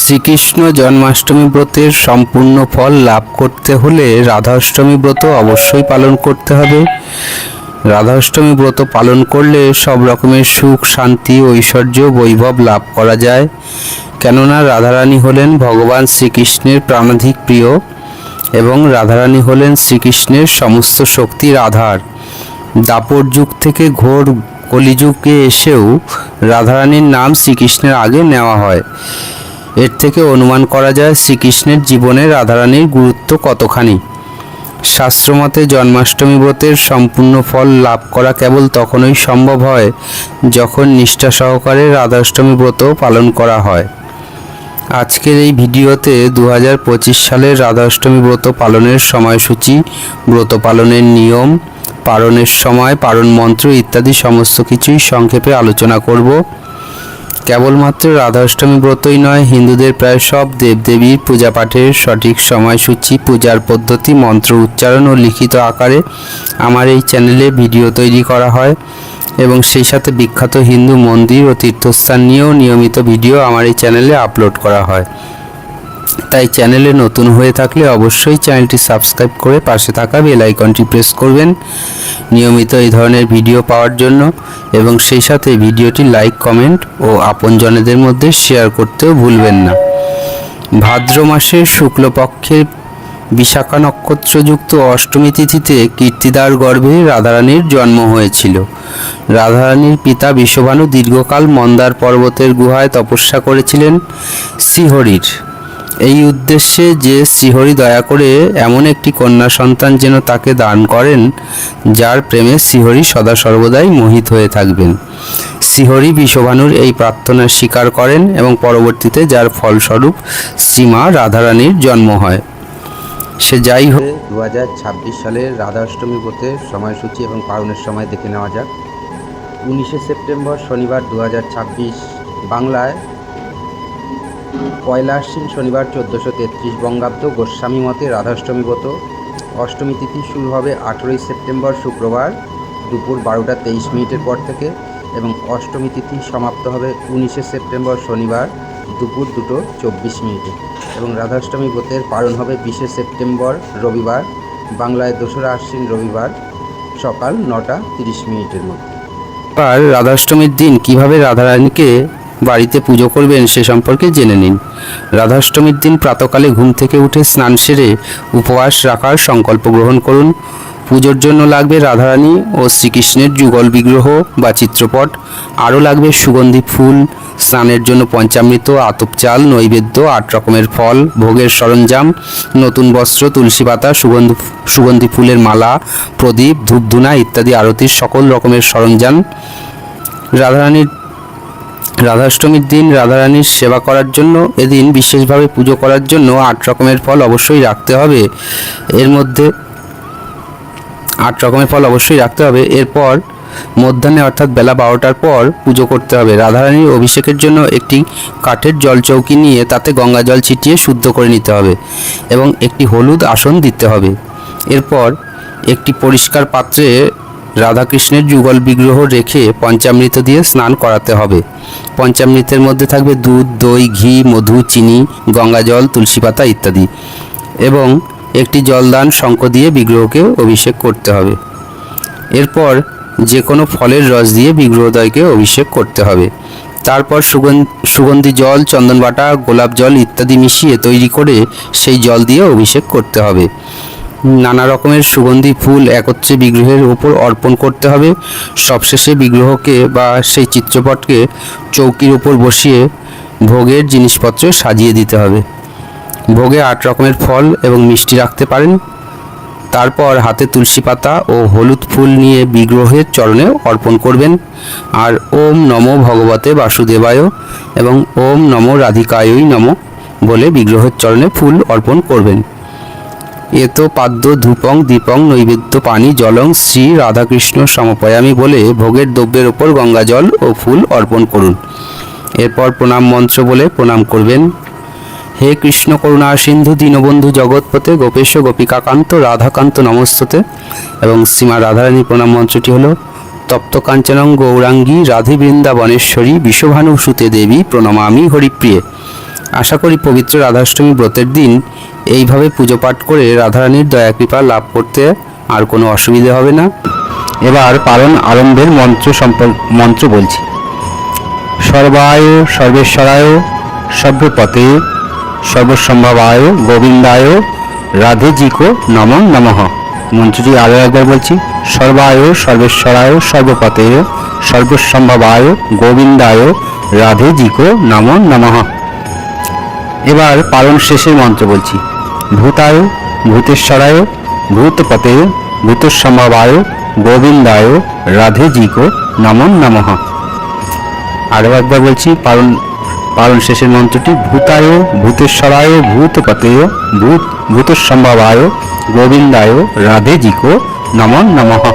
শ্রীকৃষ্ণ জন্মাষ্টমী ব্রতের সম্পূর্ণ ফল লাভ করতে হলে রাধাষ্টমী ব্রত অবশ্যই পালন করতে হবে। রাধাষ্টমী ব্রত পালন করলে সব রকমের সুখ, শান্তি, ঐশ্বর্য, বৈভব লাভ করা যায়। কেননা রাধারানী হলেন ভগবান শ্রীকৃষ্ণের প্রাণাধিক প্রিয় এবং রাধারানী হলেন শ্রীকৃষ্ণের সমস্ত শক্তির আধার। দাপর যুগ থেকে ঘোর কলিযুগে এসেও রাধারানীর নাম শ্রীকৃষ্ণের আগে নেওয়া হয়। এর থেকে অনুমান করা যায় শ্রীকৃষ্ণের জীবনে রাধারানীর গুরুত্ব কতখানি। শাস্ত্রমতে জন্মাষ্টমী ব্রতের সম্পূর্ণ ফল লাভ করা কেবল তখনই সম্ভব হয় যখন নিষ্ঠা সহকারে রাধাষ্টমী ব্রত পালন করা হয়। আজকের এই ভিডিওতে 2025 সালের রাধাষ্টমী ব্রত পালনের সময়সূচি, ব্রত পালনের নিয়ম, পালনের সময়, পালন মন্ত্র ইত্যাদি সমস্ত কিছুই সংক্ষেপে আলোচনা করব। কেবলমাত্র রাধাষ্টমী ব্রতই নয়, হিন্দুদের প্রায় সব দেবদেবীর পূজা পাঠের সঠিক সময়সূচি, পূজার পদ্ধতি, মন্ত্র উচ্চারণ ও লিখিত আকারে আমার এই চ্যানেলে ভিডিও তৈরি করা হয় এবং সেই সাথে বিখ্যাত হিন্দু মন্দির ও তীর্থস্থান নিয়েও নিয়মিত ভিডিও আমার এই চ্যানেলে আপলোড করা হয়। তাই চ্যানেলে নতুন হয়ে থাকলে অবশ্যই চ্যানেলটি সাবস্ক্রাইব করে পাশে থাকা বেল আইকনটি প্রেস করবেন নিয়মিত এই ধরনের ভিডিও পাওয়ার জন্য, এবং সেই সাথে ভিডিওটি লাইক, কমেন্ট ও আপনজনেদের মধ্যে শেয়ার করতেও ভুলবেন না। ভাদ্র মাসের শুক্লপক্ষের বিশাখা নক্ষত্রযুক্ত অষ্টমী তিথিতে কীর্তিদার গর্ভে রাধারানীর জন্ম হয়েছিল। রাধারানীর পিতা বিশ্বভানু দীর্ঘকাল মন্দার পর্বতের গুহায় তপস্যা করেছিলেন শ্রীহরির এই উদ্দেশ্যে যে শ্রীহরি দয়া করে এমন একটি কন্যা সন্তান যেন তাকে দান করেন যার প্রেমে শ্রীহরি সদা সর্বদাই মোহিত হয়ে থাকবেন। শ্রীহরি বিশ্বভানুর এই প্রার্থনা স্বীকার করেন এবং পরবর্তীতে যার ফলস্বরূপ শ্রীমা রাধারানীর জন্ম হয়। সে যাই হোক, 2026 সালের রাধাষ্টমী ব্রতের সময়সূচি এবং পালনের সময় দেখে নেওয়া যাক। 19শে সেপ্টেম্বর শনিবার 2026 বাংলায় পয়লা আশ্বিন শনিবার 1433 বঙ্গাব্দ গোস্বামী মতে রাধাষ্টমী ব্রত। অষ্টমী তিথি শুরু হবে 18ই সেপ্টেম্বর শুক্রবার দুপুর 12টা 23 মিনিটের পর থেকে এবং অষ্টমী তিথি সমাপ্ত হবে 19শে সেপ্টেম্বর শনিবার দুপুর 2টা 24 মিনিটে এবং রাধাষ্টমী ব্রতের পালন হবে 20শে সেপ্টেম্বর রবিবার বাংলায় 2রা আশ্বিন রবিবার সকাল 9টা 30 মিনিটের মধ্যে। আর রাধাষ্টমীর দিন কিভাবে রাধারানীকে বাড়িতে পুজো করবেন সে সম্পর্কে জেনে নিন। রাধাষ্টমীর দিন প্রাতকালে ঘুম থেকে উঠে স্নান সেরে উপবাস রাখার সংকল্প গ্রহণ করুন। পুজোর জন্য লাগবে রাধারানী ও শ্রীকৃষ্ণের যুগল বিগ্রহ বা চিত্রপট, আরও লাগবে সুগন্ধি ফুল, স্নানের জন্য পঞ্চামৃত, আতপ চাল, নৈবেদ্য, 8 রকমের ফল, ভোগের সরঞ্জাম, নতুন বস্ত্র, তুলসী পাতা, সুগন্ধি ফুলের মালা, প্রদীপ, ধূপধুনা ইত্যাদি আরতির সকল রকমের সরঞ্জাম। রাধাষ্টমীর দিন রাধারানীর সেবা করার জন্য, এদিন বিশেষভাবে পুজো করার জন্য 8 রকমের ফল অবশ্যই রাখতে হবে। এর মধ্যে 8 রকমের ফল অবশ্যই রাখতে হবে। এরপর মধ্যাহ্নে অর্থাৎ বেলা 12টার পর পুজো করতে হবে। রাধারানীর অভিষেকের জন্য একটি কাঠের জল চৌকি নিয়ে তাতে গঙ্গা জল ছিটিয়ে শুদ্ধ করে নিতে হবে এবং একটি হলুদ আসন দিতে হবে। এরপর একটি পরিষ্কার পাত্রে রাধাকৃষ্ণের যুগল বিগ্রহ রেখে পঞ্চামৃত দিয়ে স্নান করাতে হবে। পঞ্চামৃতের মধ্যে থাকবে দুধ, দই, ঘি, মধু, চিনি, গঙ্গা জল, তুলসী পাতা ইত্যাদি এবং একটি জলদান শঙ্খ দিয়ে বিগ্রহকে অভিষেক করতে হবে। এরপর যে কোনো ফলের রস দিয়ে বিগ্রহদ্বয়কে অভিষেক করতে হবে। তারপর সুগন্ধি জল, চন্দন বাটা, গোলাপ জল ইত্যাদি মিশিয়ে তৈরি করে সেই জল দিয়ে অভিষেক করতে হবে। নানা রকমের সুগন্ধি ফুল একত্রে বিগ্রহের ওপর অর্পণ করতে হবে। সবশেষে বিগ্রহকে বা সেই চিত্রপটকে চৌকির উপর বসিয়ে ভোগের জিনিসপত্র সাজিয়ে দিতে হবে। ভোগে 8 রকমের ফল এবং মিষ্টি রাখতে পারেন। তারপর হাতে তুলসী পাতা ও হলুদ ফুল নিয়ে বিগ্রহের চরণে অর্পণ করবেন আর ওম নমো ভগবতে বাসুদেবায় এবং ওম নমো রাধিকায়ই নমো বলে বিগ্রহের চরণে ফুল অর্পণ করবেন। এত পাদ্য ধূপং দীপং নৈবেদ্য পানি জলং শ্রী রাধাকৃষ্ণ সমপয়ামি বলে ভোগের দ্রব্যের ওপর গঙ্গা জল ও ফুল অর্পণ করুন। এরপর প্রণাম মন্ত্র বলে প্রণাম করবেন। হে কৃষ্ণ করুণা সিন্ধু দীনবন্ধু জগৎপতে গোপেশ গোপিকাকান্ত রাধাকান্ত নমস্ততে এবং শ্রীমা রাধারানী প্রণাম মন্ত্রটি হল তপ্ত কাঞ্চনং গৌরাঙ্গী রাধে বৃন্দাবনেশ্বরী বিশ্বভানু সুতে দেবী প্রণমামি হরিপ্রিয়ে। আশা করি পবিত্র রাধাষ্টমী ব্রতের দিন এইভাবে পুজো পাঠ করে রাধারানীর দয়া কৃপা লাভ করতে আর কোনো অসুবিধে হবে না। এবার পালন আরম্ভের মন্ত্র বলছি। সর্বায় সর্বেশ্বরায় সর্বপতে সর্বসম্ভবায় গোবিন্দায় রাধেজিকো নমঃ নমঃ। মন্ত্রটি আরও একবার বলছি। সর্বায় সর্বেশ্বরায় সর্বপতে সর্বসম্ভবায় গোবিন্দায় রাধেজিকো নমঃ নমঃ। এবার পালন শেষের মন্ত্র বলছি। ভূতায় ভূতেশ্বরায় ভূতপতে ভূতসম্ভবায় গোবিন্দায় রাধেজিকো নমঃ নমঃ। আরও একবার বলছি পালন শেষের মন্ত্রটি। ভূতায় ভূতেশ্বরায় ভূতপতে ভূতসম্ভবায় গোবিন্দায় রাধেজিকো নমঃ নমঃ।